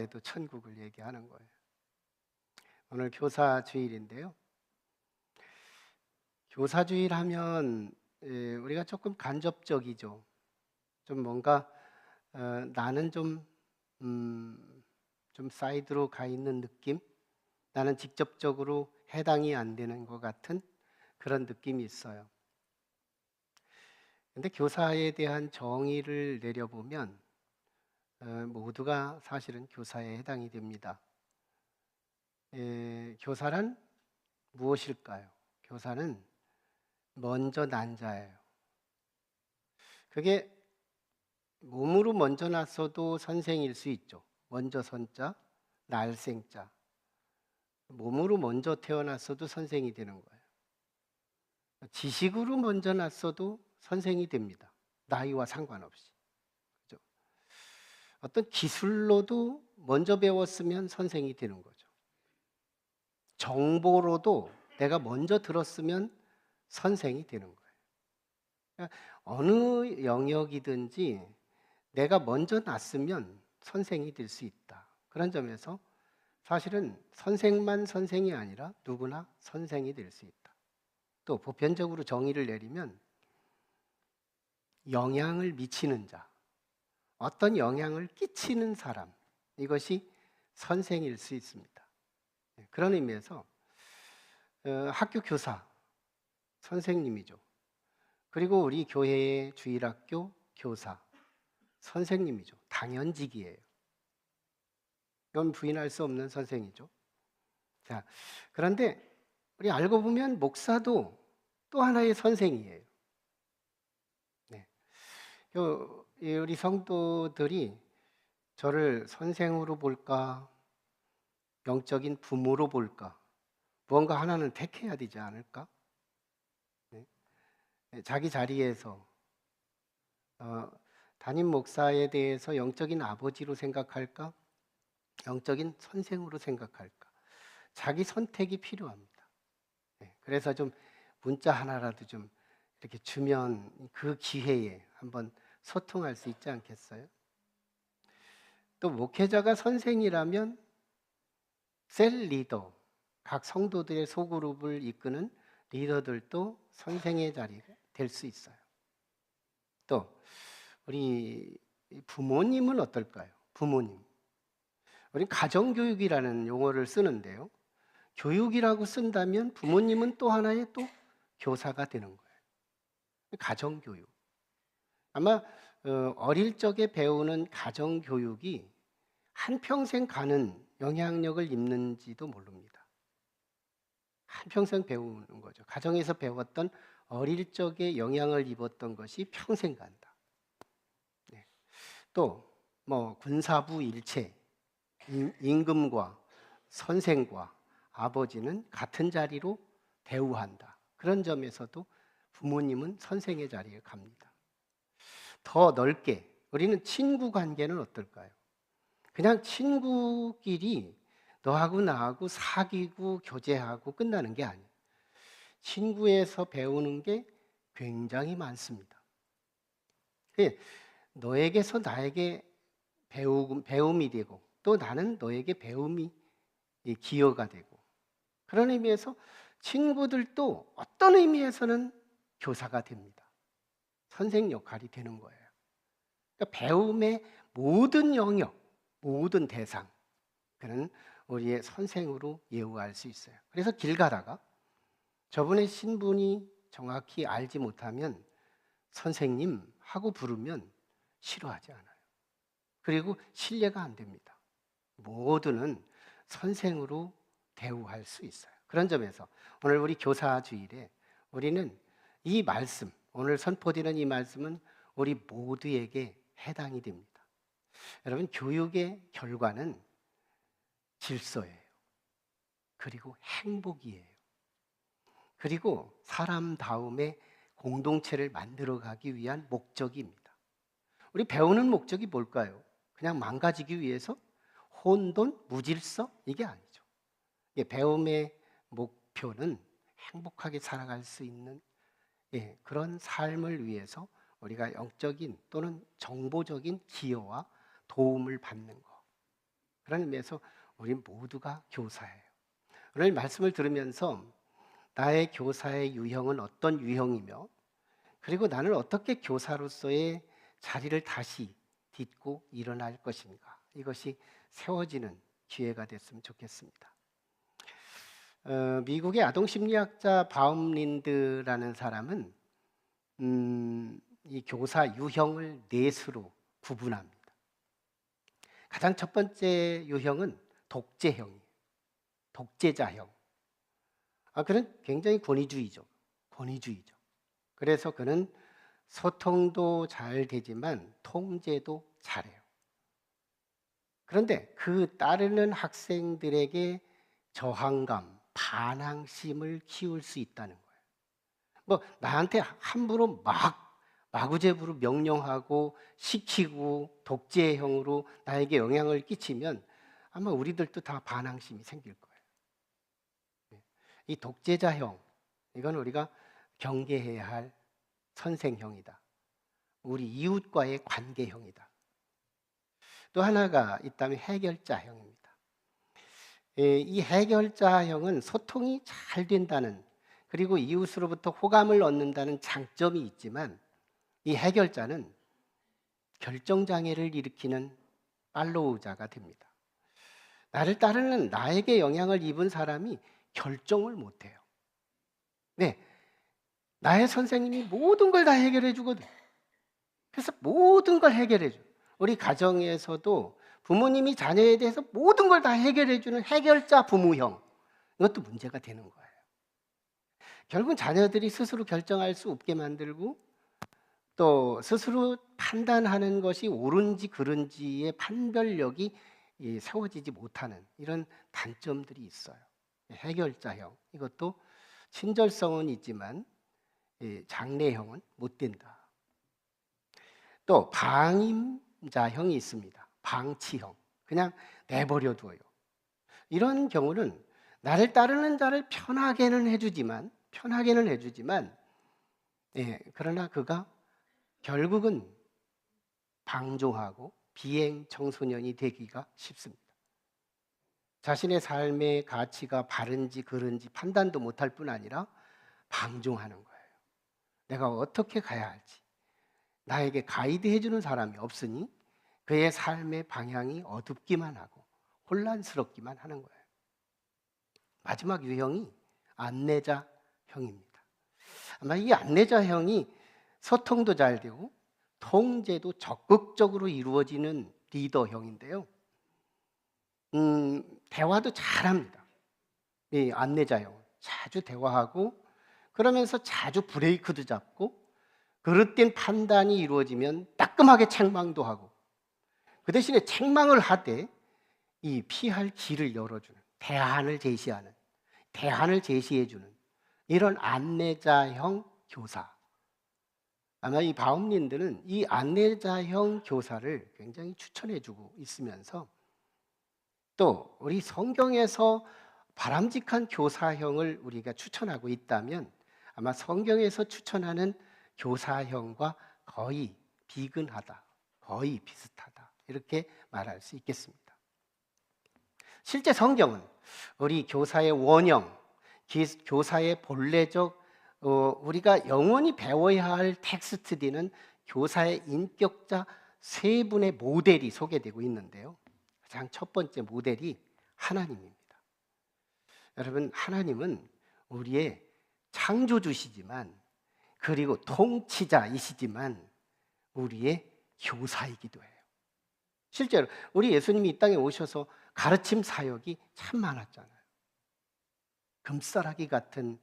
교사에도 천국을 얘기하는 거예요. 오늘 교사 주일인데요. 교사 주일 하면 우리가 조금 간접적이죠. 좀 뭔가 나는 좀 사이드로 가 있는 느낌? 나는 직접적으로 해당이 안 되는 것 같은 그런 느낌이 있어요. 근데 교사에 대한 정의를 내려보면 모두가 사실은 교사에 해당이 됩니다. 교사란 무엇일까요? 교사는 먼저 난 자예요. 그게 몸으로 먼저 났어도 선생일 수 있죠. 먼저 선자, 날생자. 몸으로 먼저 태어났어도 선생이 되는 거예요. 지식으로 먼저 났어도 선생이 됩니다. 나이와 상관없이. 그죠? 어떤 기술로도 먼저 배웠으면 선생이 되는 거죠. 정보로도 내가 먼저 들었으면 선생이 되는 거예요. 그러니까 어느 영역이든지 내가 먼저 났으면 선생이 될 수 있다. 그런 점에서 사실은 선생만 선생이 아니라 누구나 선생이 될 수 있다. 또 보편적으로 정의를 내리면 영향을 미치는 자, 어떤 영향을 끼치는 사람, 이것이 선생일 수 있습니다. 그런 의미에서 학교 교사, 선생님이죠. 그리고 우리 교회의 주일학교 교사, 선생님이죠. 당연직이에요. 이건 부인할 수 없는 선생이죠. 자, 그런데 우리 알고 보면 목사도 또 하나의 선생이에요. 네. 우리 성도들이 저를 선생으로 볼까, 영적인 부모로 볼까, 무언가 하나는 택해야 되지 않을까? 네. 자기 자리에서 담임 목사에 대해서 영적인 아버지로 생각할까? 영적인 선생으로 생각할까? 자기 선택이 필요합니다. 그래서 좀 문자 하나라도 좀 이렇게 주면 그 기회에 한번 소통할 수 있지 않겠어요? 또 목회자가 선생이라면 셀 리더, 각 성도들의 소그룹을 이끄는 리더들도 선생의 자리가 될 수 있어요. 또 우리 부모님은 어떨까요? 부모님. 우리 가정교육이라는 용어를 쓰는데요. 교육이라고 쓴다면 부모님은 또 하나의 또 교사가 되는 거예요. 가정교육. 아마 어릴 적에 배우는 가정교육이 한평생 가는 영향력을 입는지도 모릅니다. 한평생 배우는 거죠. 가정에서 배웠던 어릴 적에 영향을 입었던 것이 평생 간다. 네. 또 뭐 군사부 일체, 임금과 선생과 아버지는 같은 자리로 대우한다. 그런 점에서도 부모님은 선생의 자리에 갑니다. 더 넓게 우리는 친구 관계는 어떨까요? 그냥 친구끼리 너하고 나하고 사귀고 교제하고 끝나는 게 아니에요. 친구에서 배우는 게 굉장히 많습니다. 너에게서 나에게 배움이 되고 또 나는 너에게 배움이 기여가 되고 그런 의미에서 친구들도 어떤 의미에서는 교사가 됩니다. 선생 역할이 되는 거예요. 그러니까 배움의 모든 영역, 모든 대상, 그는 우리의 선생으로 예우할 수 있어요. 그래서 길 가다가 저분의 신분이 정확히 알지 못하면 선생님 하고 부르면 싫어하지 않아요. 그리고 신뢰가 안 됩니다. 모두는 선생으로 대우할 수 있어요. 그런 점에서 오늘 우리 교사 주일에 우리는 이 말씀, 오늘 선포되는 이 말씀은 우리 모두에게 해당이 됩니다. 여러분, 교육의 결과는 질서예요. 그리고 행복이에요. 그리고 사람다움의 공동체를 만들어가기 위한 목적입니다. 우리 배우는 목적이 뭘까요? 그냥 망가지기 위해서? 혼돈, 무질서? 이게 아니죠. 배움의 목표는 행복하게 살아갈 수 있는 그런 삶을 위해서 우리가 영적인 또는 정보적인 기여와 도움을 받는 것. 그런 의미에서 우리 모두가 교사예요. 오늘 말씀을 들으면서 나의 교사의 유형은 어떤 유형이며, 그리고 나는 어떻게 교사로서의 자리를 다시 딛고 일어날 것인가, 이것이 세워지는 기회가 됐으면 좋겠습니다. 미국의 아동심리학자 바움린드라는 사람은 이 교사 유형을 넷으로 구분합니다. 가장 첫 번째 유형은 독재형이에요. 독재자형. 그는 굉장히 권위주의죠. 그래서 그는 소통도 잘 되지만 통제도 잘해요. 그런데 그 따르는 학생들에게 저항감, 반항심을 키울 수 있다는 거예요. 뭐 나한테 함부로 마구잡이로 명령하고 시키고 독재형으로 나에게 영향을 끼치면 아마 우리들도 다 반항심이 생길 거예요. 이 독재자형, 이건 우리가 경계해야 할 선생형이다. 우리 이웃과의 관계형이다. 또 하나가 있다면 해결자형입니다. 이 해결자형은 소통이 잘 된다는, 그리고 이웃으로부터 호감을 얻는다는 장점이 있지만, 이 해결자는 결정장애를 일으키는 팔로우자가 됩니다. 나를 따르는, 나에게 영향을 입은 사람이 결정을 못해요. 네, 나의 선생님이 모든 걸 다 해결해 주거든. 그래서 모든 걸 해결해 줘. 우리 가정에서도 부모님이 자녀에 대해서 모든 걸 다 해결해 주는 해결자 부모형, 이것도 문제가 되는 거예요. 결국은 자녀들이 스스로 결정할 수 없게 만들고, 또 스스로 판단하는 것이 옳은지 그른지의 판별력이 세워지지 못하는 이런 단점들이 있어요. 해결자형, 이것도 친절성은 있지만 장래형은 못 된다. 또 방임자형이 있습니다. 방치형, 그냥 내버려 둬요. 이런 경우는 나를 따르는 자를 편하게는 해주지만 그러나 그가 결국은 방종하고 비행 청소년이 되기가 쉽습니다. 자신의 삶의 가치가 바른지 그른지 판단도 못할 뿐 아니라 방종하는 거예요. 내가 어떻게 가야 할지, 나에게 가이드해 주는 사람이 없으니 그의 삶의 방향이 어둡기만 하고 혼란스럽기만 하는 거예요. 마지막 유형이 안내자형입니다. 아마 이 안내자형이 소통도 잘 되고 통제도 적극적으로 이루어지는 리더형인데요. 대화도 잘합니다. 이 안내자형 자주 대화하고, 그러면서 자주 브레이크도 잡고, 그릇된 판단이 이루어지면 따끔하게 책망도 하고, 그 대신에 책망을 하되 이 피할 길을 열어주는, 대안을 제시해주는 이런 안내자형 교사. 아마 이 바움린드는 이 안내자형 교사를 굉장히 추천해주고 있으면서, 또 우리 성경에서 바람직한 교사형을 우리가 추천하고 있다면 아마 성경에서 추천하는 교사형과 거의 비근하다, 거의 비슷하다, 이렇게 말할 수 있겠습니다. 실제 성경은 우리 교사의 원형, 교사의 본래적, 우리가 영원히 배워야 할 텍스트디는 교사의 인격자 세 분의 모델이 소개되고 있는데요. 가장 첫 번째 모델이 하나님입니다. 여러분, 하나님은 우리의 창조주시지만, 그리고 통치자이시지만 우리의 교사이기도 해요. 실제로 우리 예수님이 이 땅에 오셔서 가르침 사역이 참 많았잖아요. 금싸라기 같은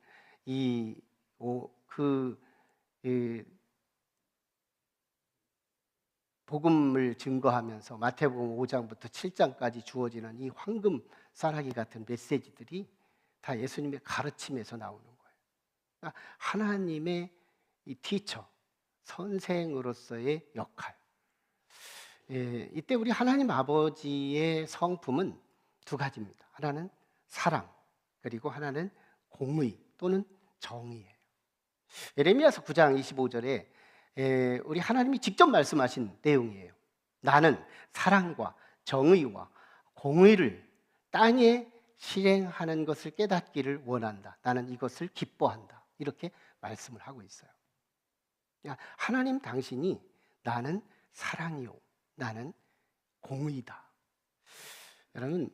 복음을 증거하면서 마태복음 5장부터 7장까지 주어지는 이 황금 싸라기 같은 메시지들이 다 예수님의 가르침에서 나오는 거예요. 그러니까 하나님의 이 티처, 선생으로서의 역할. 이때 우리 하나님 아버지의 성품은 두 가지입니다. 하나는 사랑, 그리고 하나는 공의 또는 정의예요. 예레미야서 9장 25절에 우리 하나님이 직접 말씀하신 내용이에요. 나는 사랑과 정의와 공의를 땅에 실행하는 것을 깨닫기를 원한다. 나는 이것을 기뻐한다. 이렇게 말씀을 하고 있어요. 하나님 당신이 나는 사랑이요, 나는 공의다. 여러분,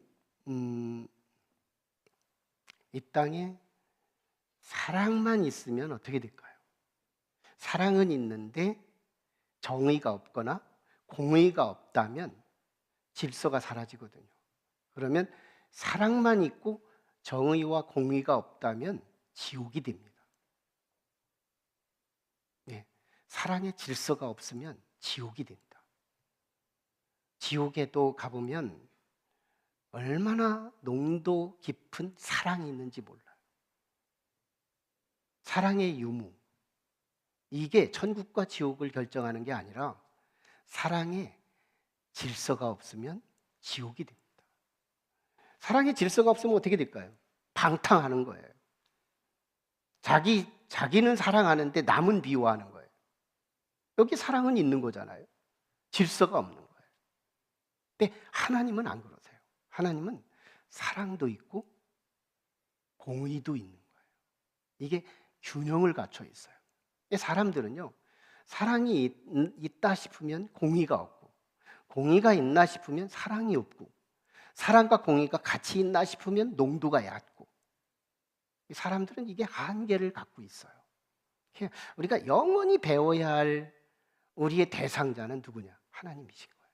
이 땅에 사랑만 있으면 어떻게 될까요? 사랑은 있는데 정의가 없거나 공의가 없다면 질서가 사라지거든요. 그러면 사랑만 있고 정의와 공의가 없다면 지옥이 됩니다. 네, 사랑의 질서가 없으면 지옥이 됩니다. 지옥에도 가보면 얼마나 농도 깊은 사랑이 있는지 몰라요. 사랑의 유무, 이게 천국과 지옥을 결정하는 게 아니라 사랑의 질서가 없으면 지옥이 됩니다. 사랑의 질서가 없으면 어떻게 될까요? 방탕하는 거예요. 자기는 사랑하는데 남은 미워하는 거예요. 여기 사랑은 있는 거잖아요. 질서가 없는 거예요. 근데 하나님은 안 그러세요. 하나님은 사랑도 있고 공의도 있는 거예요. 이게 균형을 갖춰 있어요. 사람들은요, 사랑이 있다 싶으면 공의가 없고, 공의가 있나 싶으면 사랑이 없고, 사랑과 공의가 같이 있나 싶으면 농도가 얕고, 사람들은 이게 한계를 갖고 있어요. 우리가 영원히 배워야 할 우리의 대상자는 누구냐? 하나님이신 거예요.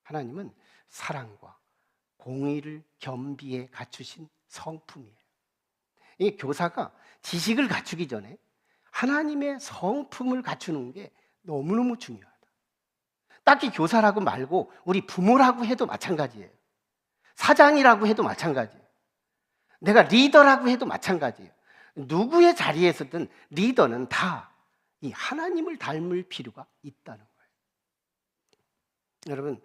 하나님은 사랑과 공의를 겸비해 갖추신 성품이에요. 이 교사가 지식을 갖추기 전에 하나님의 성품을 갖추는 게 너무너무 중요하다. 딱히 교사라고 말고 우리 부모라고 해도 마찬가지예요. 사장이라고 해도 마찬가지예요. 내가 리더라고 해도 마찬가지예요. 누구의 자리에서든 리더는 다 이 하나님을 닮을 필요가 있다는 거예요. 여러분,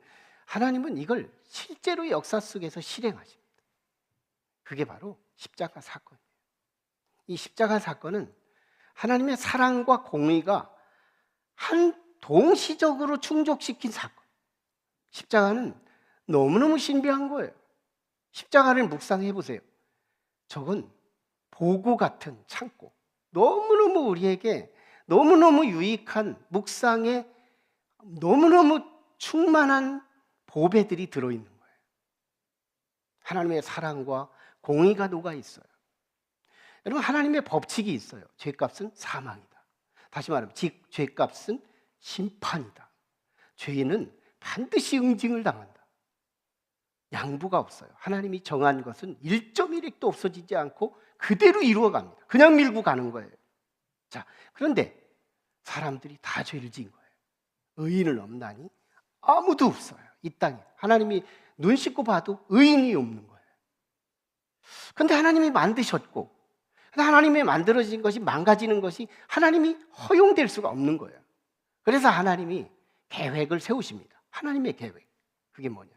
하나님은 이걸 실제로 역사 속에서 실행하십니다. 그게 바로 십자가 사건이에요. 이 십자가 사건은 하나님의 사랑과 공의가 동시적으로 충족시킨 사건. 십자가는 너무너무 신비한 거예요. 십자가를 묵상해 보세요. 저건 보고 같은 창고. 너무너무 우리에게 너무너무 유익한 묵상에 너무너무 충만한 보배들이 들어있는 거예요. 하나님의 사랑과 공의가 녹아 있어요. 여러분, 하나님의 법칙이 있어요. 죄값은 사망이다. 다시 말하면 죄값은 심판이다. 죄인은 반드시 응징을 당한다. 양보가 없어요. 하나님이 정한 것은 1.1핵도 없어지지 않고 그대로 이루어갑니다. 그냥 밀고 가는 거예요. 자, 그런데 사람들이 다 죄를 지은 거예요. 의인은 없나니? 아무도 없어요. 이 땅에 하나님이 눈 씻고 봐도 의인이 없는 거예요. 그런데 하나님이 만드셨고, 하나님이 만들어진 것이 망가지는 것이 하나님이 허용될 수가 없는 거예요. 그래서 하나님이 계획을 세우십니다. 하나님의 계획. 그게 뭐냐?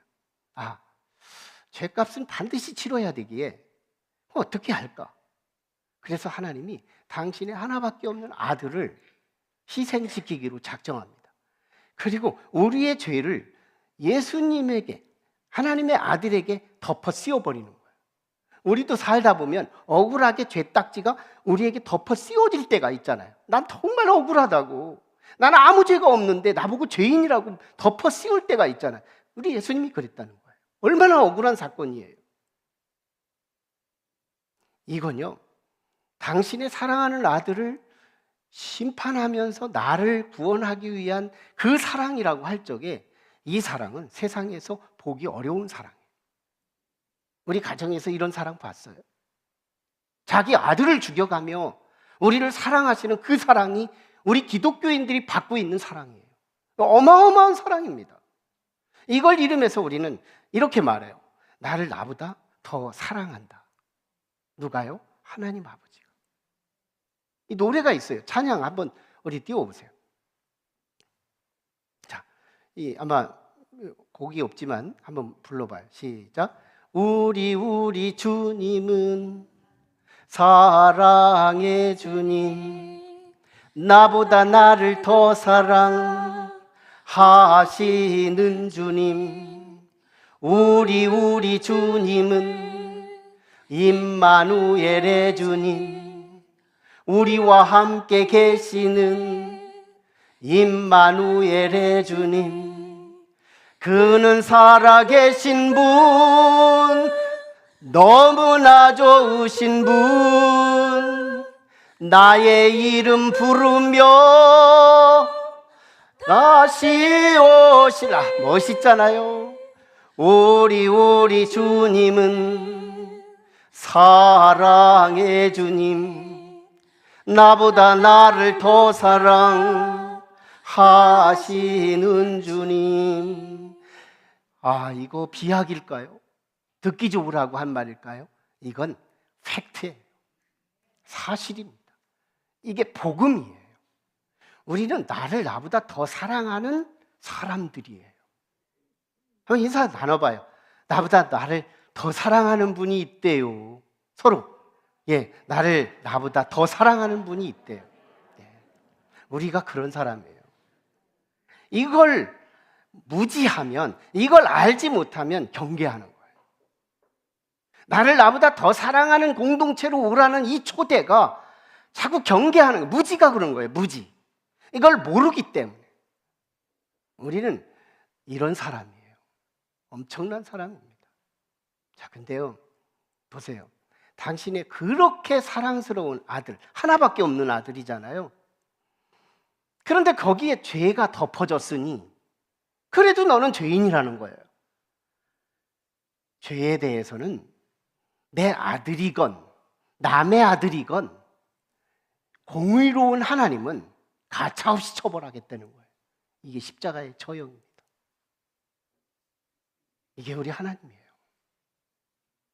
죄값은 반드시 치러야 되기에 어떻게 할까? 그래서 하나님이 당신의 하나밖에 없는 아들을 희생시키기로 작정합니다. 그리고 우리의 죄를 예수님에게, 하나님의 아들에게 덮어 씌워버리는 거예요. 우리도 살다 보면 억울하게 죄딱지가 우리에게 덮어 씌워질 때가 있잖아요. 난 정말 억울하다고, 나는 아무 죄가 없는데 나보고 죄인이라고 덮어 씌울 때가 있잖아요. 우리 예수님이 그랬다는 거예요. 얼마나 억울한 사건이에요. 이건요, 당신의 사랑하는 아들을 심판하면서 나를 구원하기 위한 그 사랑이라고 할 적에 이 사랑은 세상에서 보기 어려운 사랑이에요. 우리 가정에서 이런 사랑 봤어요? 자기 아들을 죽여가며 우리를 사랑하시는 그 사랑이 우리 기독교인들이 받고 있는 사랑이에요. 어마어마한 사랑입니다. 이걸 이름해서 우리는 이렇게 말해요. 나를 나보다 더 사랑한다. 누가요? 하나님 아버지가. 이 노래가 있어요. 찬양 한번 우리 띄워보세요. 자, 아마 곡이 없지만 한번 불러봐요. 시작. 우리 주님은 사랑의 주님, 나보다 나를 더 사랑하시는 주님, 우리 주님은 임마누엘의 주님, 우리와 함께 계시는 임마누엘의 주님. 그는 살아계신 분, 너무나 좋으신 분, 나의 이름 부르며 다시 오시라. 멋있잖아요. 우리 주님은 사랑의 주님, 나보다 나를 더 사랑하시는 주님. 아, 이거 비약일까요? 듣기 좋으라고 한 말일까요? 이건 팩트예요. 사실입니다. 이게 복음이에요. 우리는 나를 나보다 더 사랑하는 사람들이에요. 한번 인사 나눠봐요. 나보다 나를 더 사랑하는 분이 있대요. 서로. 나보다 더 사랑하는 분이 있대요. 우리가 그런 사람이에요. 이걸 무지하면, 이걸 알지 못하면 경계하는 거예요. 나를 나보다 더 사랑하는 공동체로 오라는 이 초대가 자꾸 경계하는 거예요. 무지가 그런 거예요. 무지. 이걸 모르기 때문에. 우리는 이런 사람이에요. 엄청난 사람입니다. 자, 근데요, 보세요. 당신의 그렇게 사랑스러운 아들, 하나밖에 없는 아들이잖아요. 그런데 거기에 죄가 덮어졌으니 그래도 너는 죄인이라는 거예요. 죄에 대해서는 내 아들이건 남의 아들이건 공의로운 하나님은 가차없이 처벌하겠다는 거예요. 이게 십자가의 처형입니다. 이게 우리 하나님이에요.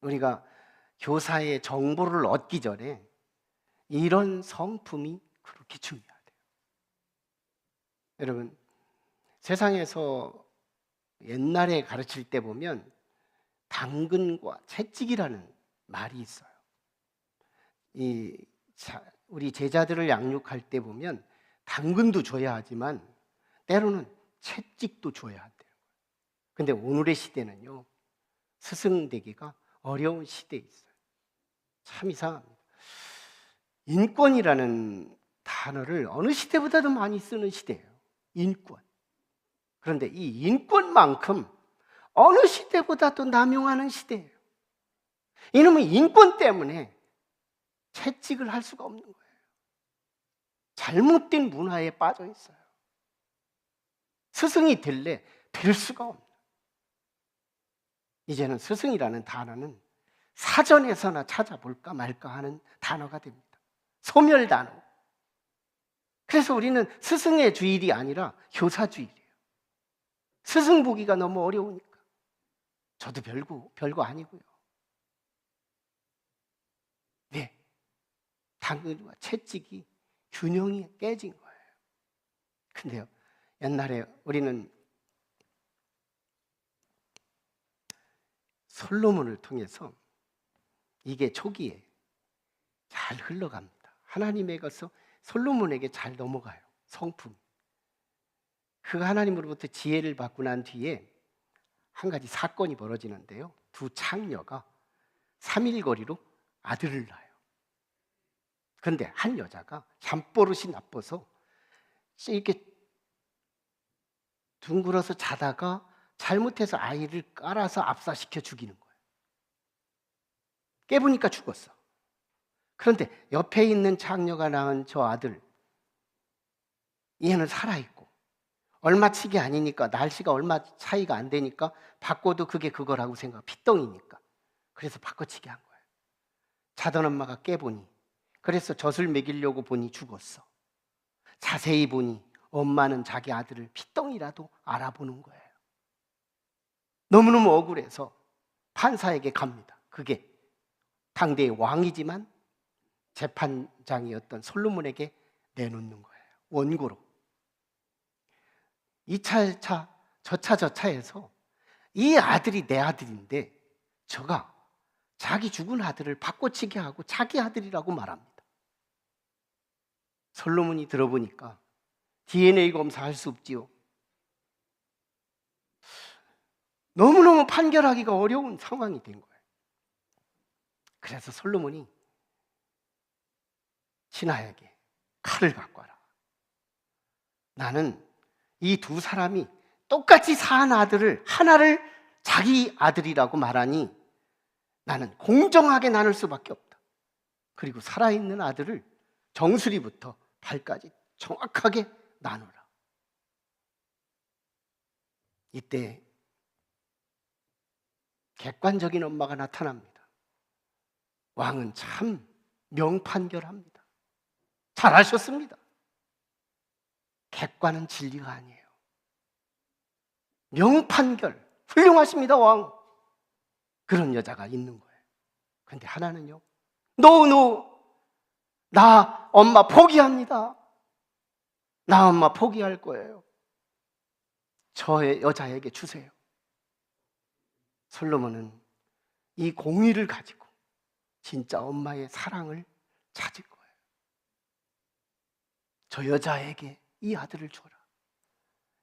우리가 교사의 정보를 얻기 전에 이런 성품이 그렇게 중요하대요. 여러분, 세상에서 옛날에 가르칠 때 보면 당근과 채찍이라는 말이 있어요. 우리 제자들을 양육할 때 보면 당근도 줘야 하지만 때로는 채찍도 줘야 한대요. 근데 오늘의 시대는요, 스승되기가 어려운 시대에 있어요. 참 이상합니다. 인권이라는 단어를 어느 시대보다도 많이 쓰는 시대예요. 인권. 그런데 이 인권만큼 어느 시대보다도 남용하는 시대예요. 이놈의 인권 때문에 채찍을 할 수가 없는 거예요. 잘못된 문화에 빠져 있어요. 스승이 될래 될 수가 없는. 이제는 스승이라는 단어는 사전에서나 찾아볼까 말까 하는 단어가 됩니다. 소멸 단어. 그래서 우리는 스승의 주일이 아니라 교사 주일이에요. 스승 보기가 너무 어려우니까. 저도 별거 아니고요. 네, 당근과 채찍이 균형이 깨진 거예요. 근데요, 옛날에 우리는 솔로몬을 통해서 이게 초기에 잘 흘러갑니다. 하나님에게서 솔로몬에게 잘 넘어가요. 성품. 그 하나님으로부터 지혜를 받고 난 뒤에 한 가지 사건이 벌어지는데요. 두 창녀가 3일 거리로 아들을 낳아요. 그런데 한 여자가 잠버릇이 나빠서 이렇게 둥글어서 자다가 잘못해서 아이를 깔아서 압사시켜 죽이는 거예요. 깨보니까 죽었어. 그런데 옆에 있는 창녀가 낳은 저 아들, 얘는 살아있고 얼마치기 아니니까, 날씨가 얼마 차이가 안 되니까 바꿔도 그게 그거라고 생각, 핏덩이니까. 그래서 바꿔치기 한 거예요. 자던 엄마가 깨보니, 그래서 젖을 먹이려고 보니 죽었어. 자세히 보니 엄마는 자기 아들을 핏덩이라도 알아보는 거예요. 너무너무 억울해서 판사에게 갑니다. 그게 당대의 왕이지만 재판장이었던 솔로몬에게 내놓는 거예요. 원고로. 2차, 1차, 저차에서 이 아들이 내 아들인데 저가 자기 죽은 아들을 바꿔치기 하고 자기 아들이라고 말합니다. 솔로몬이 들어보니까 DNA 검사할 수 없지요. 너무너무 판결하기가 어려운 상황이 된 거예요. 그래서 솔로몬이 신하에게 칼을 갖고 와라. 나는 이 두 사람이 똑같이 낳은 아들을 하나를 자기 아들이라고 말하니 나는 공정하게 나눌 수밖에 없다. 그리고 살아있는 아들을 정수리부터 발까지 정확하게 나누라. 이때 객관적인 엄마가 나타납니다. 왕은 참 명판결합니다. 잘하셨습니다. 객관은 진리가 아니에요. 명판결, 훌륭하십니다, 왕. 그런 여자가 있는 거예요. 그런데 하나는요, 노, 나 엄마 포기합니다. 나 엄마 포기할 거예요. 저의 여자에게 주세요. 솔로몬은 이 공의를 가지고 진짜 엄마의 사랑을 찾을 거예요. 저 여자에게 이 아들을 줘라.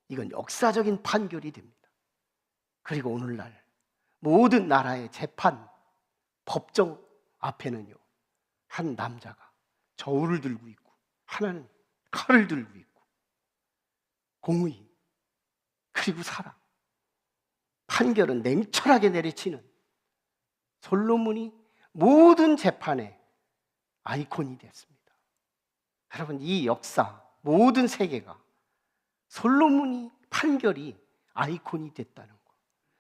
이건 역사적인 판결이 됩니다. 그리고 오늘날 모든 나라의 재판, 법정 앞에는요, 한 남자가 저울을 들고 있고 하나는 칼을 들고 있고, 공의 그리고 사랑, 판결은 냉철하게 내리치는 솔로몬이 모든 재판의 아이콘이 됐습니다. 여러분, 이 역사, 모든 세계가 솔로몬이 판결이 아이콘이 됐다는 거,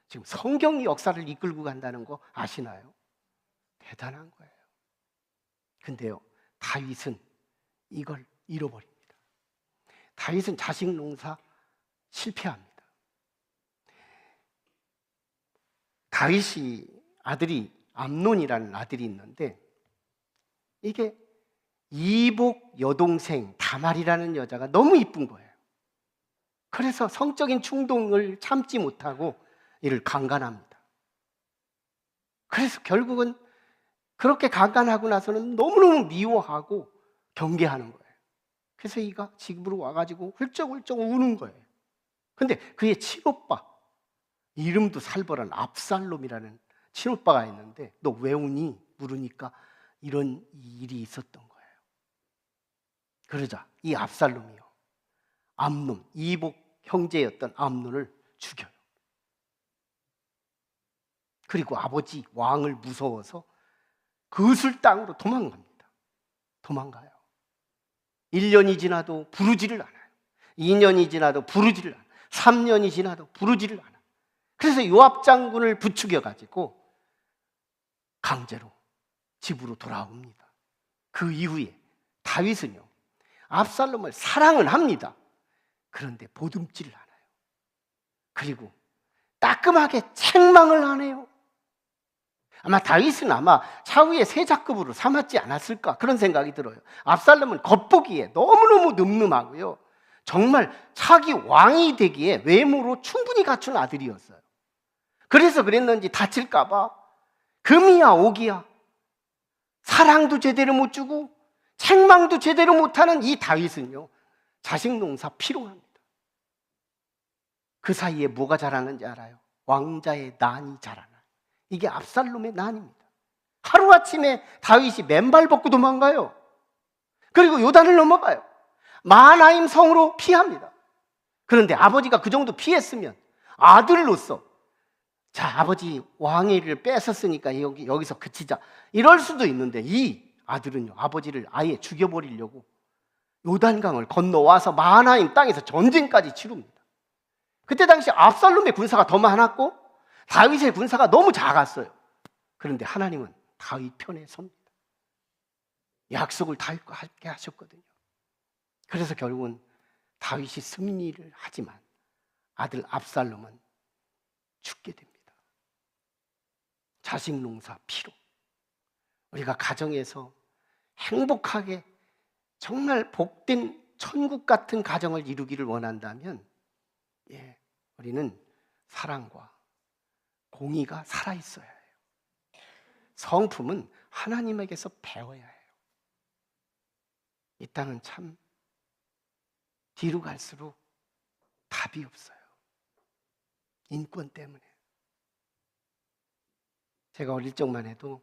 지금 성경이 역사를 이끌고 간다는 거 아시나요? 대단한 거예요. 근데요, 다윗은 이걸 잃어버립니다. 다윗은 자식 농사 실패합니다. 다윗이 아들이 암논이라는 아들이 있는데, 이게 이복 여동생 다말이라는 여자가 너무 이쁜 거예요. 그래서 성적인 충동을 참지 못하고 이를 강간합니다. 그래서 결국은 그렇게 강간하고 나서는 너무너무 미워하고 경계하는 거예요. 그래서 이가 집으로 와가지고 훌쩍훌쩍 우는 거예요. 근데 그의 친오빠, 이름도 살벌한 압살롬이라는 친오빠가 있는데, 너 왜 우니? 물으니까 이런 일이 있었던 거예요. 그러자 이 압살롬이요, 암논, 이복 형제였던 암논을 죽여요. 그리고 아버지 왕을 무서워서 그슬 땅으로 도망갑니다. 도망가요. 1년이 지나도 부르지를 않아요. 2년이 지나도 부르지를 않아요. 3년이 지나도 부르지를 않아요. 그래서 요압 장군을 부추겨 가지고 강제로 집으로 돌아옵니다. 그 이후에 다윗은요, 압살롬을 사랑은 합니다. 그런데 보듬지를 않아요. 그리고 따끔하게 책망을 하네요. 아마 다윗은 차후에 세자급으로 삼았지 않았을까, 그런 생각이 들어요. 압살롬은 겉보기에 너무너무 늠름하고요, 정말 차기 왕이 되기에 외모로 충분히 갖춘 아들이었어요. 그래서 그랬는지 다칠까 봐 금이야 옥이야, 사랑도 제대로 못 주고 책망도 제대로 못하는 이 다윗은요, 자식 농사 피로합니다. 그 사이에 뭐가 자라는지 알아요? 왕자의 난이 자라나요. 이게 압살롬의 난입니다. 하루아침에 다윗이 맨발 벗고 도망가요. 그리고 요단을 넘어가요. 마하나임 성으로 피합니다. 그런데 아버지가 그 정도 피했으면 아들로서, 자, 아버지 왕위를 뺏었으니까 여기서 그치자, 이럴 수도 있는데, 이 아들은요, 아버지를 아예 죽여버리려고 요단강을 건너와서 마하나임 땅에서 전쟁까지 치릅니다. 그때 당시 압살롬의 군사가 더 많았고 다윗의 군사가 너무 작았어요. 그런데 하나님은 다윗 편에 섭니다. 약속을 다윗과 함께 하셨거든요. 그래서 결국은 다윗이 승리를 하지만 아들 압살롬은 죽게 됩니다. 자식 농사 피로. 우리가 가정에서 행복하게 정말 복된 천국 같은 가정을 이루기를 원한다면, 우리는 사랑과 공의가 살아있어야 해요. 성품은 하나님에게서 배워야 해요. 이 땅은 참 뒤로 갈수록 답이 없어요. 인권 때문에, 제가 어릴 적만 해도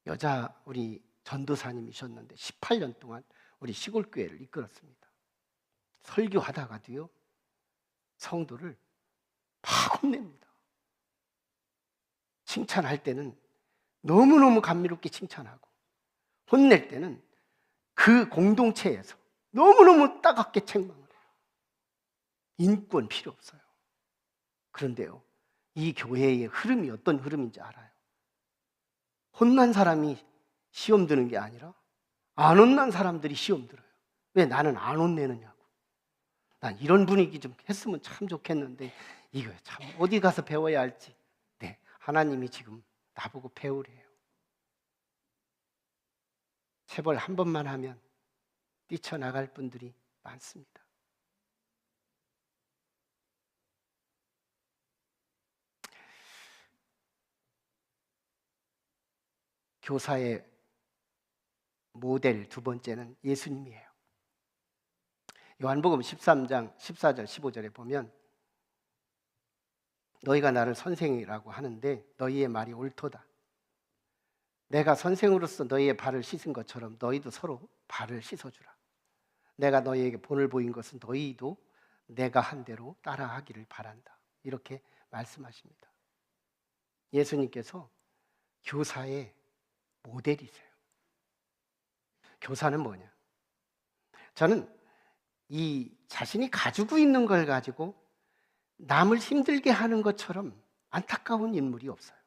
여자 우리 전도사님이셨는데 18년 동안 우리 시골 교회를 이끌었습니다. 설교하다가도요, 성도를 막 혼냅니다. 칭찬할 때는 너무너무 감미롭게 칭찬하고, 혼낼 때는 그 공동체에서 너무너무 따갑게 책망을 해요. 인권 필요 없어요. 그런데요, 이 교회의 흐름이 어떤 흐름인지 알아요. 혼난 사람이 시험 드는 게 아니라 안 혼난 사람들이 시험 들어요. 왜 나는 안 혼내느냐고. 난 이런 분위기 좀 했으면 참 좋겠는데 이거 참 어디 가서 배워야 할지. 네, 하나님이 지금 나보고 배우래요. 체벌 한 번만 하면 뛰쳐나갈 분들이 많습니다. 교사의 모델 두 번째는 예수님이에요. 요한복음 13장 14절 15절에 보면 너희가 나를 선생이라고 하는데 너희의 말이 옳도다. 내가 선생으로서 너희의 발을 씻은 것처럼 너희도 서로 발을 씻어주라. 내가 너희에게 본을 보인 것은 너희도 내가 한 대로 따라하기를 바란다. 이렇게 말씀하십니다. 예수님께서 교사의 모델이세요. 교사는 뭐냐? 저는 이 자신이 가지고 있는 걸 가지고 남을 힘들게 하는 것처럼 안타까운 인물이 없어요.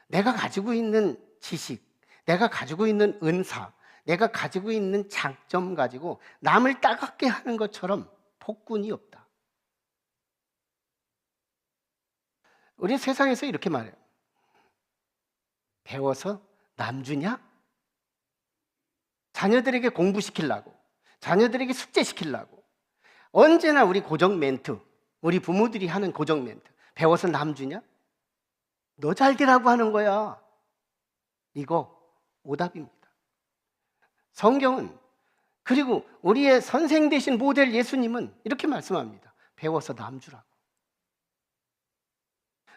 내가 가지고 있는 지식, 내가 가지고 있는 은사, 내가 가지고 있는 장점 가지고 남을 따갑게 하는 것처럼 폭군이 없다. 우리 세상에서 이렇게 말해요. 배워서 남 주냐? 자녀들에게 공부시키려고, 자녀들에게 숙제시키려고 언제나 우리 고정 멘트, 우리 부모들이 하는 고정 멘트, 배워서 남 주냐? 너 잘 되라고 하는 거야. 이거 오답입니다. 성경은, 그리고 우리의 선생 되신 모델 예수님은 이렇게 말씀합니다. 배워서 남 주라고.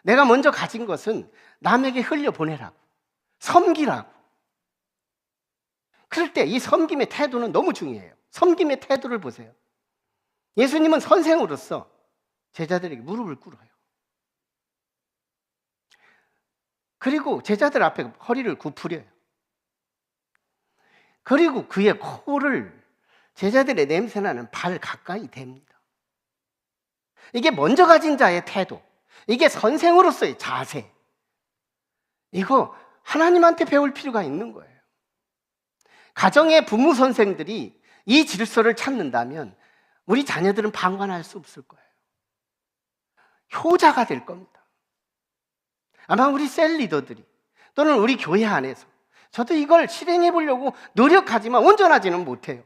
내가 먼저 가진 것은 남에게 흘려보내라고, 섬기라고. 그럴 때 이 섬김의 태도는 너무 중요해요. 섬김의 태도를 보세요. 예수님은 선생으로서 제자들에게 무릎을 꿇어요. 그리고 제자들 앞에 허리를 굽으려요. 그리고 그의 코를 제자들의 냄새나는 발 가까이 댑니다. 이게 먼저 가진 자의 태도, 이게 선생으로서의 자세, 이거 하나님한테 배울 필요가 있는 거예요. 가정의 부모 선생들이 이 질서를 찾는다면 우리 자녀들은 방관할 수 없을 거예요. 효자가 될 겁니다. 아마 우리 셀 리더들이 또는 우리 교회 안에서 저도 이걸 실행해 보려고 노력하지만 온전하지는 못해요.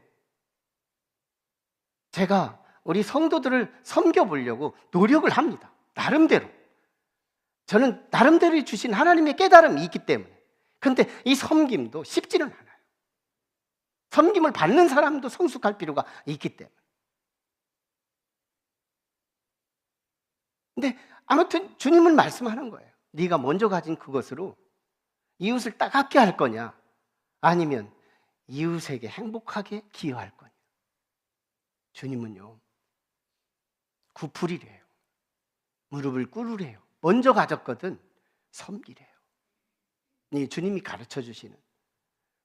제가 우리 성도들을 섬겨보려고 노력을 합니다. 나름대로. 저는 나름대로 주신 하나님의 깨달음이 있기 때문에. 그런데 이 섬김도 쉽지는 않아요. 섬김을 받는 사람도 성숙할 필요가 있기 때문에. 근데 아무튼 주님은 말씀하는 거예요. 네가 먼저 가진 그것으로 이웃을 따갑게 할 거냐, 아니면 이웃에게 행복하게 기여할 거냐. 주님은요, 구풀이래요. 무릎을 꿇으래요. 먼저 가졌거든 섬기래요. 이 주님이 가르쳐 주시는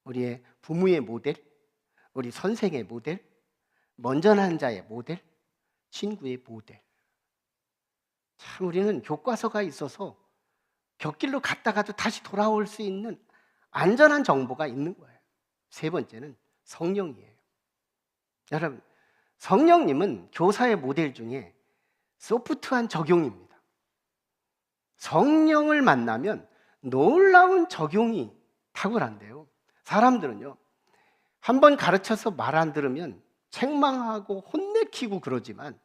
우리의 부모의 모델, 우리 선생의 모델, 먼저 난 자의 모델, 친구의 모델. 참 우리는 교과서가 있어서 곁길로 갔다가도 다시 돌아올 수 있는 안전한 정보가 있는 거예요. 세 번째는 성령이에요. 여러분, 성령님은 교사의 모델 중에 소프트한 적용입니다. 성령을 만나면 놀라운 적용이 탁월한데요. 사람들은요, 한번 가르쳐서 말 안 들으면 책망하고 혼내키고 그러지만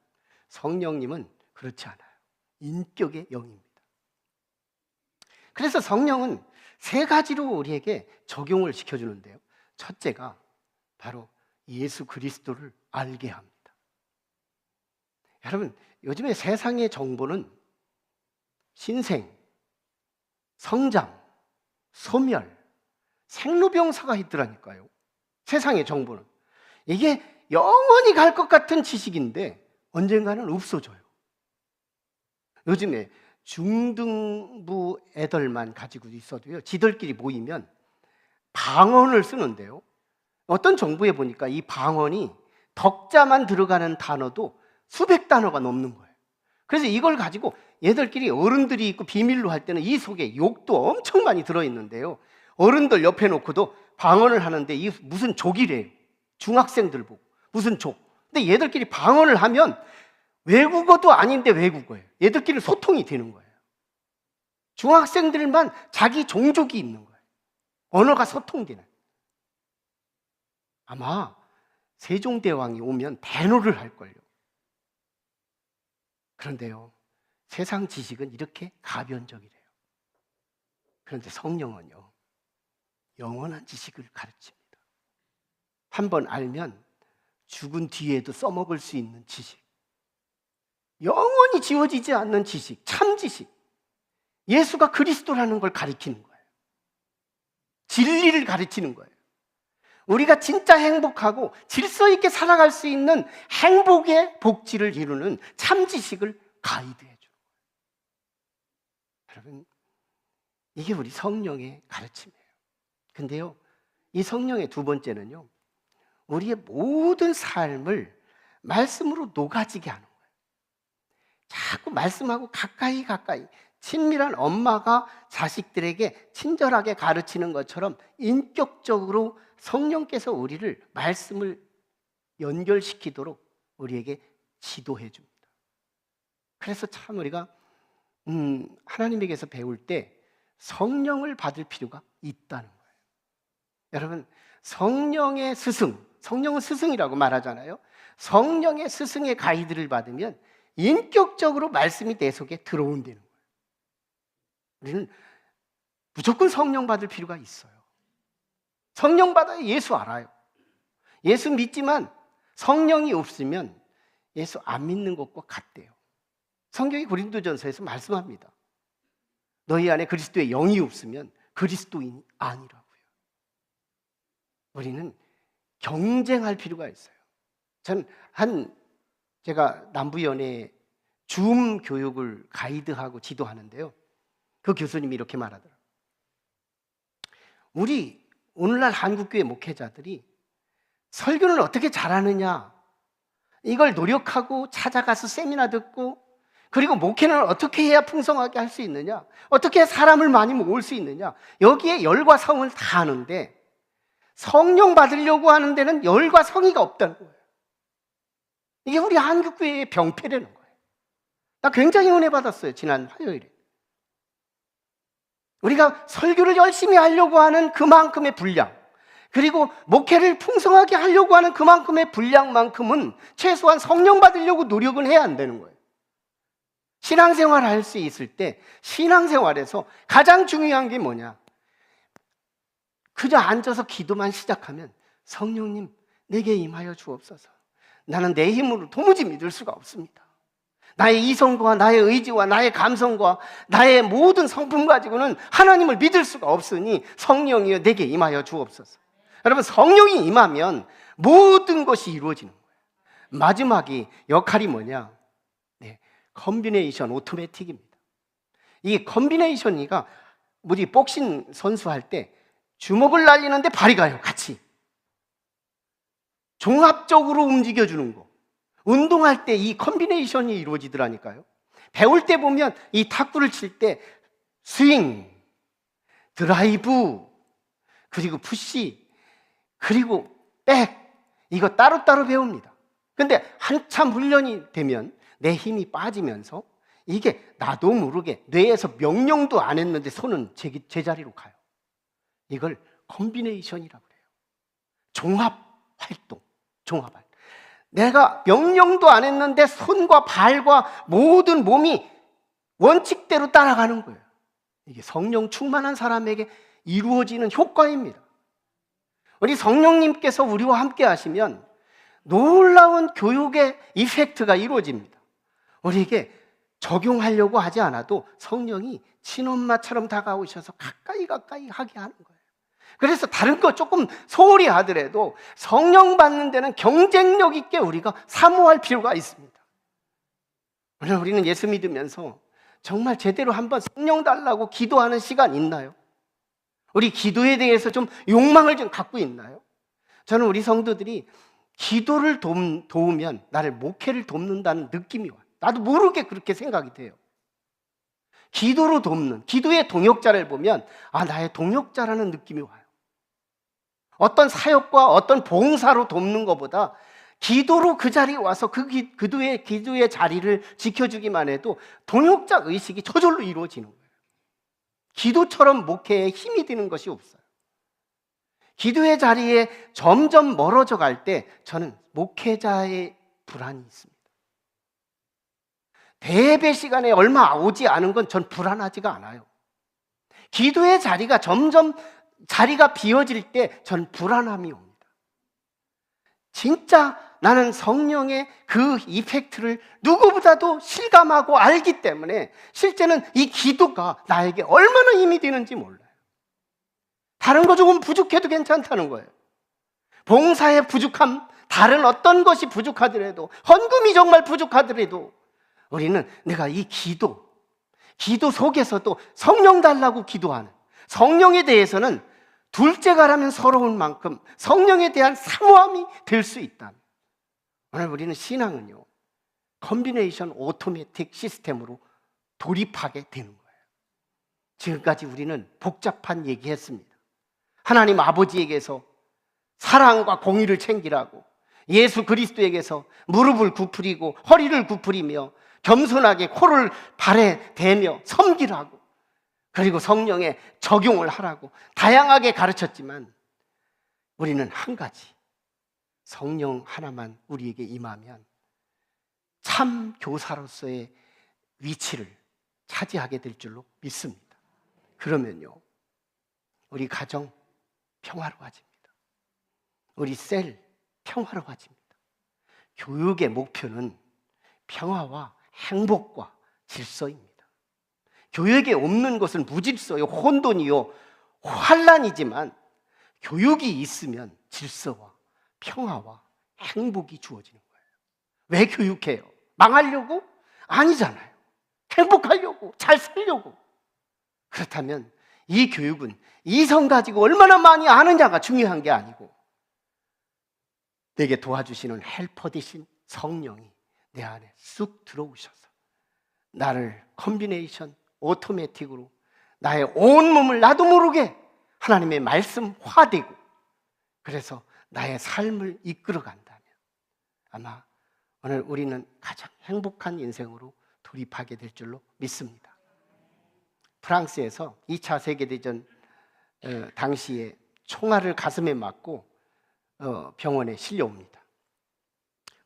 성령님은 그렇지 않아요. 인격의 영입니다. 그래서 성령은 세 가지로 우리에게 적용을 시켜주는데요. 첫째가 바로 예수 그리스도를 알게 합니다. 여러분, 요즘에 세상의 정보는 신생, 성장, 소멸, 생로병사가 있더라니까요. 세상의 정보는. 이게 영원히 갈 것 같은 지식인데 언젠가는 없어져요. 요즘에 중등부 애들만 가지고 있어도요, 지들끼리 모이면 방언을 쓰는데요, 어떤 정부에 보니까 이 방언이 덕자만 들어가는 단어도 수백 단어가 넘는 거예요. 그래서 이걸 가지고 얘들끼리, 어른들이 있고 비밀로 할 때는 이 속에 욕도 엄청 많이 들어있는데요, 어른들 옆에 놓고도 방언을 하는데 이 무슨 족이래요. 중학생들 보고 무슨 족. 근데 얘들끼리 방언을 하면 외국어도 아닌데 외국어예요. 얘들끼리 소통이 되는 거예요. 중학생들만 자기 종족이 있는 거예요. 언어가 소통되는. 아마 세종대왕이 오면 대노를 할걸요. 그런데요, 세상 지식은 이렇게 가변적이래요. 그런데 성령은요, 영원한 지식을 가르칩니다. 한번 알면 죽은 뒤에도 써먹을 수 있는 지식, 영원히 지워지지 않는 지식, 참 지식, 예수가 그리스도라는 걸 가리키는 거예요. 진리를 가르치는 거예요. 우리가 진짜 행복하고 질서 있게 살아갈 수 있는 행복의 복지를 이루는 참 지식을 가이드해 줘요. 여러분, 이게 우리 성령의 가르침이에요. 근데요, 이 성령의 두 번째는요, 우리의 모든 삶을 말씀으로 녹아지게 하는 거예요. 자꾸 말씀하고 가까이 친밀한 엄마가 자식들에게 친절하게 가르치는 것처럼 인격적으로 성령께서 우리를 말씀을 연결시키도록 우리에게 지도해 줍니다. 그래서 참 우리가 하나님에게서 배울 때 성령을 받을 필요가 있다는 거예요. 여러분, 성령의 스승, 성령은 스승이라고 말하잖아요. 성령의 스승의 가이드를 받으면 인격적으로 말씀이 내 속에 들어온다는 거예요. 우리는 무조건 성령 받을 필요가 있어요. 성령 받아야 예수 알아요. 예수 믿지만 성령이 없으면 예수 안 믿는 것과 같대요. 성경이 고린도전서에서 말씀합니다. 너희 안에 그리스도의 영이 없으면 그리스도인이 아니라고요. 우리는 경쟁할 필요가 있어요. 제가 남부연에 줌 교육을 가이드하고 지도하는데요, 그 교수님이 이렇게 말하더라고요. 우리 오늘날 한국교회 목회자들이 설교를 어떻게 잘하느냐, 이걸 노력하고 찾아가서 세미나 듣고, 그리고 목회는 어떻게 해야 풍성하게 할 수 있느냐, 어떻게 해야 사람을 많이 모을 수 있느냐, 여기에 열과 성을 다 하는데 성령 받으려고 하는 데는 열과 성의가 없다는 거예요. 이게 우리 한국교회의 병폐라는 거예요. 나 굉장히 은혜 받았어요, 지난 화요일에. 우리가 설교를 열심히 하려고 하는 그만큼의 분량, 그리고 목회를 풍성하게 하려고 하는 그만큼의 분량만큼은 최소한 성령 받으려고 노력은 해야 안 되는 거예요. 신앙생활을 할 수 있을 때 신앙생활에서 가장 중요한 게 뭐냐? 그저 앉아서 기도만 시작하면 성령님 내게 임하여 주옵소서. 나는 내 힘으로 도무지 믿을 수가 없습니다. 나의 이성과 나의 의지와 나의 감성과 나의 모든 성품 가지고는 하나님을 믿을 수가 없으니 성령이여 내게 임하여 주옵소서. 여러분, 성령이 임하면 모든 것이 이루어지는 거예요. 마지막이 역할이 뭐냐? 컨비네이션 오토매틱입니다. 이 컨비네이션이가 우리 복싱 선수 할 때 주먹을 날리는데 발이 가요, 같이. 종합적으로 움직여주는 거. 운동할 때 이 컨비네이션이 이루어지더라니까요. 배울 때 보면 이 탁구를 칠 때 스윙, 드라이브, 그리고 푸시, 그리고 백, 이거 따로따로 배웁니다. 근데 한참 훈련이 되면 내 힘이 빠지면서 이게 나도 모르게 뇌에서 명령도 안 했는데 손은 제자리로 가요. 이걸 컨비네이션이라고 그래요. 종합활동. 내가 명령도 안 했는데 손과 발과 모든 몸이 원칙대로 따라가는 거예요. 이게 성령 충만한 사람에게 이루어지는 효과입니다. 우리 성령님께서 우리와 함께 하시면 놀라운 교육의 이펙트가 이루어집니다. 우리에게 적용하려고 하지 않아도 성령이 친엄마처럼 다가오셔서 가까이 하게 하는 거예요. 그래서 다른 거 조금 소홀히 하더라도 성령 받는 데는 경쟁력 있게 우리가 사모할 필요가 있습니다. 오늘 우리는 예수 믿으면서 정말 제대로 한번 성령 달라고 기도하는 시간 있나요? 우리 기도에 대해서 좀 욕망을 좀 갖고 있나요? 저는 우리 성도들이 기도를 도우면 나를 목회를 돕는다는 느낌이 와요. 나도 모르게 그렇게 생각이 돼요. 기도로 돕는, 기도의 동역자를 보면 나의 동역자라는 느낌이 와요. 어떤 사역과 어떤 봉사로 돕는 것보다 기도로 그 자리에 와서 기도의 자리를 지켜주기만 해도 동역자 의식이 저절로 이루어지는 거예요. 기도처럼 목회에 힘이 드는 것이 없어요. 기도의 자리에 점점 멀어져 갈 때 저는 목회자의 불안이 있습니다. 대예배 시간에 얼마 오지 않은 건 전 불안하지가 않아요. 기도의 자리가 점점 자리가 비어질 때 전 불안함이 옵니다. 진짜 나는 성령의 그 이펙트를 누구보다도 실감하고 알기 때문에 실제는 이 기도가 나에게 얼마나 힘이 되는지 몰라요. 다른 거 조금 부족해도 괜찮다는 거예요. 봉사의 부족함, 다른 어떤 것이 부족하더라도, 헌금이 정말 부족하더라도 우리는 내가 이 기도 속에서도 성령 달라고 기도하는, 성령에 대해서는 둘째가라면 서러운 만큼 성령에 대한 사모함이 될 수 있다. 오늘 우리는 신앙은요, 컴비네이션 오토매틱 시스템으로 돌입하게 되는 거예요. 지금까지 우리는 복잡한 얘기했습니다. 하나님 아버지에게서 사랑과 공의를 챙기라고, 예수 그리스도에게서 무릎을 굽으리고 허리를 굽으리며 겸손하게 코를 발에 대며 섬기라고, 그리고 성령에 적용을 하라고 다양하게 가르쳤지만 우리는 한 가지, 성령 하나만 우리에게 임하면 참 교사로서의 위치를 차지하게 될 줄로 믿습니다. 그러면요, 우리 가정 평화로워집니다. 우리 셀 평화로워집니다. 교육의 목표는 평화와 행복과 질서입니다. 교육에 없는 것은 무질서요, 혼돈이요, 환란이지만 교육이 있으면 질서와 평화와 행복이 주어지는 거예요. 왜 교육해요? 망하려고? 아니잖아요. 행복하려고, 잘 살려고. 그렇다면 이 교육은 이성 가지고 얼마나 많이 아느냐가 중요한 게 아니고 내게 도와주시는 헬퍼 대신 성령이 내 안에 쑥 들어오셔서 나를 컴비네이션 오토매틱으로 나의 온 몸을 나도 모르게 하나님의 말씀화되고, 그래서 나의 삶을 이끌어 간다면 아마 오늘 우리는 가장 행복한 인생으로 돌입하게 될 줄로 믿습니다. 프랑스에서 2차 세계대전 당시에 총알을 가슴에 맞고 병원에 실려옵니다.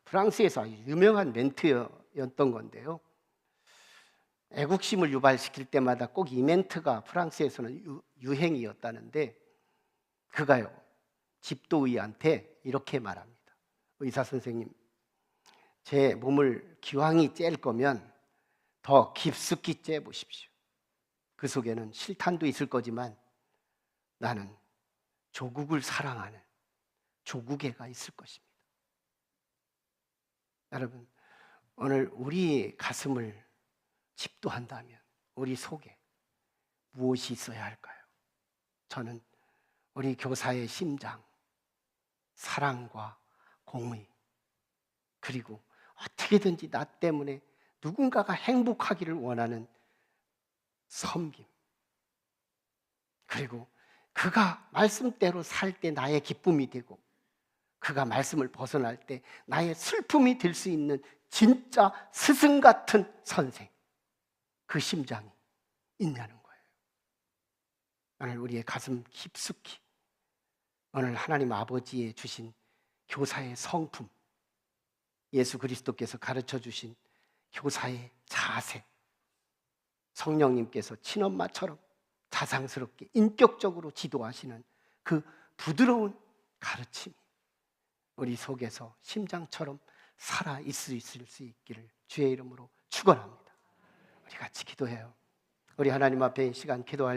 프랑스에서 아주 유명한 멘트였던 건데요, 애국심을 유발시킬 때마다 꼭 이 멘트가 프랑스에서는 유행이었다는데, 그가요, 집도의한테 이렇게 말합니다. 의사 선생님, 제 몸을 기왕이 짤 거면 더 깊숙이 째보십시오. 그 속에는 실탄도 있을 거지만 나는 조국을 사랑하는 조국애가 있을 것입니다. 여러분, 오늘 우리 가슴을 집도한다면 우리 속에 무엇이 있어야 할까요? 저는 우리 교사의 심장, 사랑과 공의, 그리고 어떻게든지 나 때문에 누군가가 행복하기를 원하는 섬김, 그리고 그가 말씀대로 살 때 나의 기쁨이 되고 그가 말씀을 벗어날 때 나의 슬픔이 될 수 있는 진짜 스승 같은 선생, 그 심장이 있냐는 거예요. 오늘 우리의 가슴 깊숙이 오늘 하나님 아버지의 주신 교사의 성품, 예수 그리스도께서 가르쳐 주신 교사의 자세, 성령님께서 친엄마처럼 자상스럽게 인격적으로 지도하시는 그 부드러운 가르침이 우리 속에서 심장처럼 살아 있을 수 있기를 주의 이름으로 축원합니다. 우리 같이 기도해요. 우리 하나님 앞에 이 시간 기도할